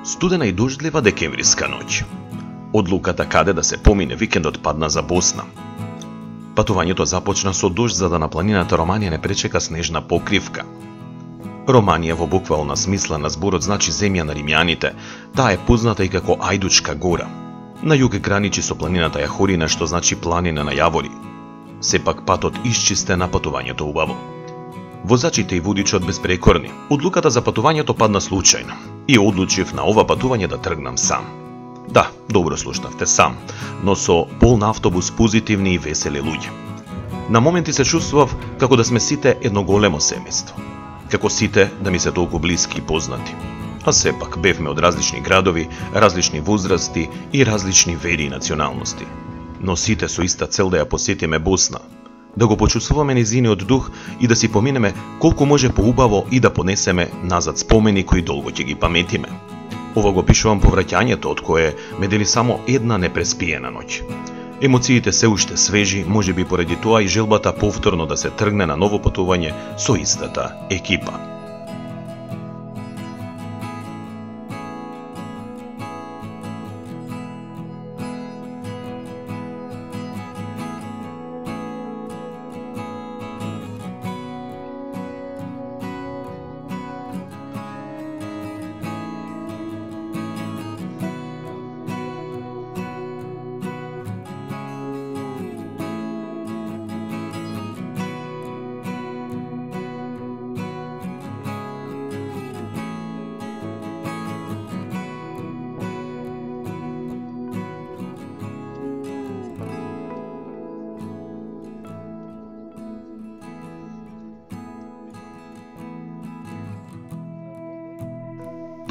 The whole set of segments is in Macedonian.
Студена и дождлива декемвриска ноќ. Одлуката каде да се помине викендот падна за Босна. Патувањето започна со дожд за да на планината Романија не пречека снежна покривка. Романија во буквална смисла на зборот значи земја на римјаните, таа е позната и како Ајдучка гора. На југ граничи со планината Јахорина, што значи планина на јавори. Сепак патот исчистен, на патувањето убаво. Возачите и водичот безпрекорни. Одлуката за патувањето падна случајно и одлучив на ова патување да тргнам сам. Да, добро слушнавте, сам, но со полн автобус позитивни и весели луѓе. На моменти се чувствував како да сме сите едно големо семејство. Како сите да ми се толку блиски и познати. А сепак бевме од различни градови, различни возрасти и различни вери и националности. Но сите со иста цел да ја посетиме Босна, да го почувствуваме нејзиниот дух и да си поминеме колку може поубаво и да понесеме назад спомени кои долго ќе ги паметиме. Ова го пишувам по враќањето од кое ме дели само една непреспиена ноќ. Емоциите се уште свежи, можеби поради тоа и желбата повторно да се тргне на ново патување со истата екипа.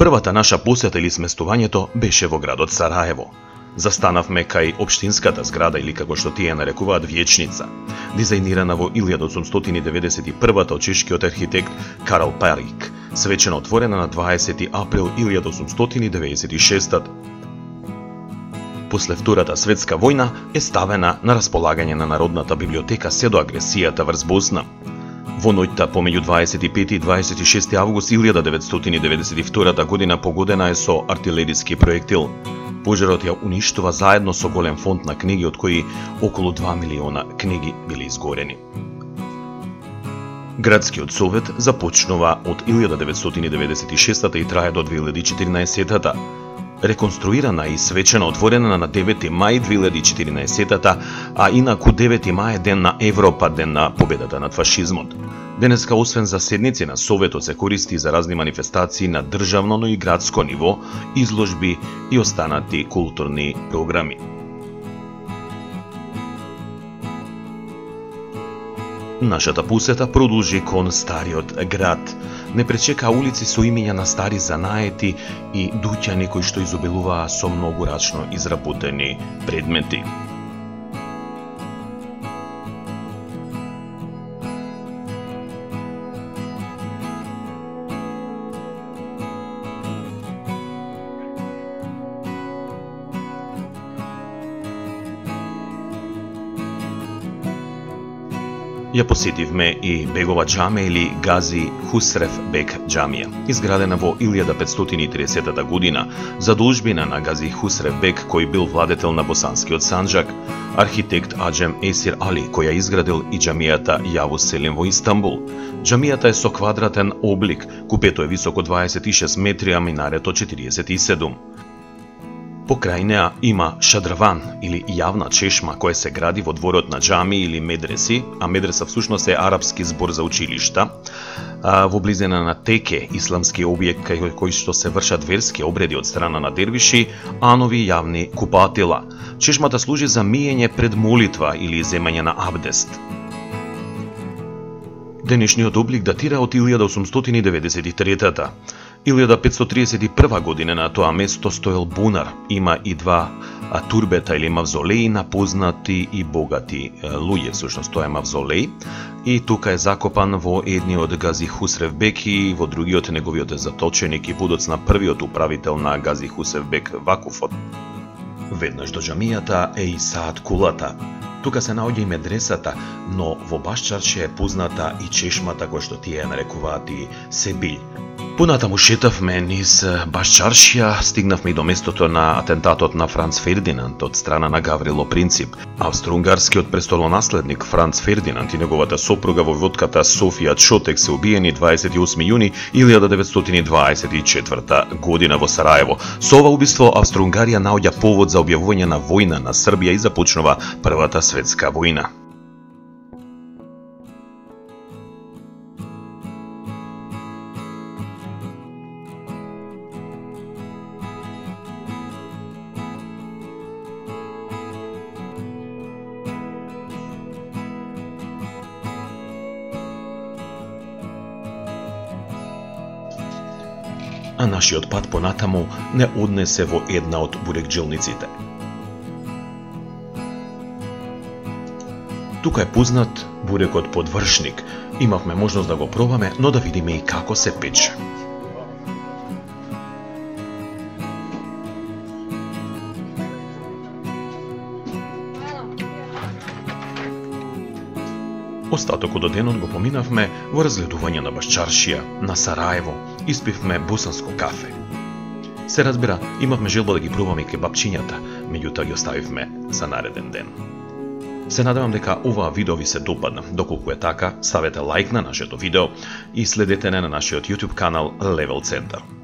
Првата наша посета или сместувањето беше во градот Сараево. Застанавме кај општинската зграда или како што тие нарекуваат Вјечница, дизајнирана во 1891 од чешкиот архитект Карл Парик, свечено отворена на 20 април 1896. После Втората светска војна е ставена на располагање на Народната библиотека се до агресијата врз Босна. Во ноќта помеѓу 25 и 26 август 1992 година погодена е со артилериски проектил. Пожарот ја уништува заедно со голем фонд на книги, од кои околу 2 милиона книги били изгорени. Градскиот совет започнува од 1996 и трае до 2014. Реконструирана и свечено отворена на 9 мај 2014, а инаку 9 мај е ден на Европа, ден на победата над фашизмот. Денеска, освен за седници на Советот, се користи за разни манифестации на државно, но и градско ниво, изложби и останати културни програми. Нашата посета продолжи кон стариот град. Не пречека улици со имиња на стари занаети и дуќани кои што изобилуваа со многу рачно изработени предмети. Ја посетивме и Бегова џамија или Гази Хусрев Бек џамија, изградена во 1530 година, задолжбина на Гази Хусрев Бек, кој бил владетел на Босанскиот Санџак, архитект Аџем Есир Али, кој ја изградил и џамијата Јавус Селим во Истанбул. Џамијата е со квадратен облик, купето е високо 26 метри, а минарето 47. Покрај неа има шадраван или јавна чешма која се гради во дворот на џами или медреси, а медреса всушност е арапски збор за училишта, во близина на теке, исламски објект кај кој што се вршат верски обреди од страна на дервиши, а нови јавни купатила. Чешмата служи за миење пред молитва или земање на абдест. Денешниот облик датира од 1893-та. 1531 година на тоа место стоел бунар. Има и два турбета или мавзолеи на познати и богати луѓе. Всушност тоа е мавзолеј и тука е закопан во едниот Гази Хусрев Бек и во другиот неговиот заточеник и подоцна првиот управител на Гази Хусрев Бек Вакуфот. Веднаш до џамијата е и Саат Кулата. Тука се наоѓа и медресата, но во Башчарче е позната и чешмата која што тие нарекуваат и Себилј. Понатаму шетавме низ Башчаршија, стигнавме и до местото на атентатот на Франц Фердинанд од страна на Гаврило Принцип. Австро-унгарскиот престолонаследник Франц Фердинанд и неговата сопруга војводката Софија Чотек се убиени 28 јуни 1924 година во Сараево. Со ова убиство Австро-Унгарија наоѓа повод за објавување на војна на Србија и започнува Првата светска војна. А нашиот пат понатаму не однесе во една од бурекджилниците. Тука е познат бурекот Подвршник. Имавме можност да го пробаме, но да видиме и како се пече. Остатокот од денот го поминавме во разгледување на Башчаршија, на Сараево, испивме босанско кафе. Се разбира, имавме желба да ги пробаме кебапчињата, меѓутоа ги оставивме за нареден ден. Се надевам дека оваа видео ви се допадна. Доколку е така, ставете лайк на нашето видео и следете не на нашиот YouTube канал Level Center.